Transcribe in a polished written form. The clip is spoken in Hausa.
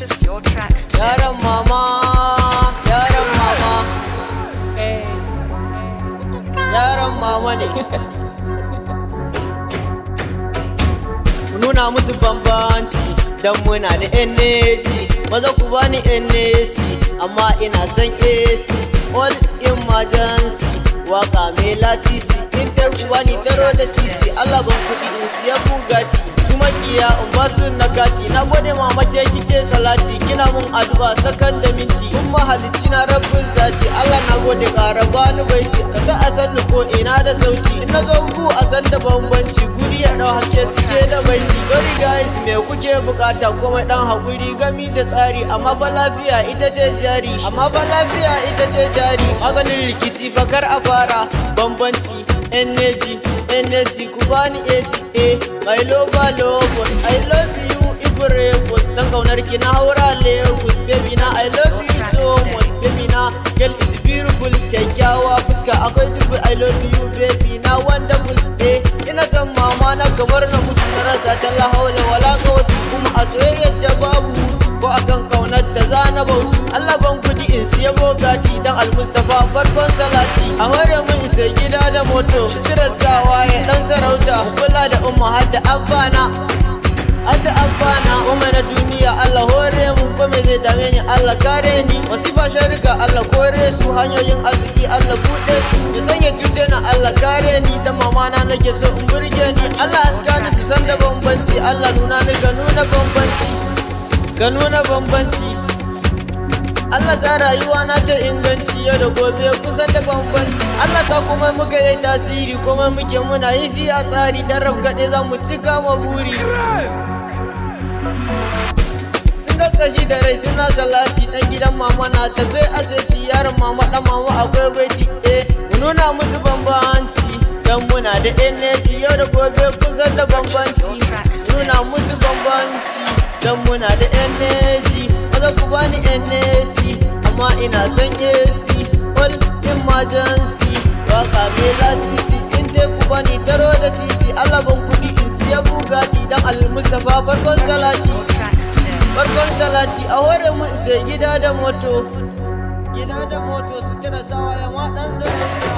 purchase your tracks today. Yaron mama, yaron mama, yaron mama ne. Nuna musu bambanci dan muna da energy. Maza ku bani NAC amma ina son AC. All emergency waka mai lasisi. In ta ku bani taro da sisi. Allah ban kuɗi in siya Bugatti. Su makiya in ba su na kati. Na gode mama ke kike salati. Kina mun addu'a sakan da minti. Kun mahalicci na rabbin zati. Allah na gode ƙara bani baiti. Ka sa a san ko ina da sauti. In na zo gu a san da bambanci. Guri ya ɗau haske cike da baiti. Sorry guys me kuke bukata komai dan hakuri gami da tsari amma fa lafiya ita ce jari maganin rikici fakar a fara bambanci NAC ku bani AC my lover logos I love you Ibrahimos dan kaunar ki na haura Lagos baby na I love you so much baby na girl is beautiful kyakkyawa fuska akwai dubu I love you baby na wonderful ina son mama na kamar na mutu na rasa ta la haula wala quwwata kuma a soyayyar da babu ko akan kaunar da zana bautu Allah ban kudi in siya bogati dan almustafa farkon salati a hore mun sai gida da moto shitirar sawa ya dan sarauta kula da umma har da abbana umma na duniya Allah hore mun ko me zai dame ni Allah kare ni wasifa sharika Allah kore su hanyoyin arziki Allah bude su ya sanya cuce na Allah kare ni da mama na nake so in burge ni Allah aska ni su san da bambanci Allah nuna ni ga nuna bambanci Allah sa rayuwa na ta inganci yau da gobe kusan da bambanci Allah sa kuma muka yi tasiri kuma muke muna yi siya tsari dan rabgaɗe za mu cika ma buri sun kashi da rai suna salati dan gidan mama na tafe aseti yaron mama dan mama akwai baiti mu nuna musu bambanci dan muna da energy yau da gobe kusan da bambanci nuna musu bambanci dan muna da energy maza ku bani NAC amma ina son AC all emergency waka mai lasisi in te ku bani taro da sisi Allah ban kudi in siya Bugatti dan al-Mustafa farkon salati a hore mu sai gida da moto sutura sawa ya ma dan sarauta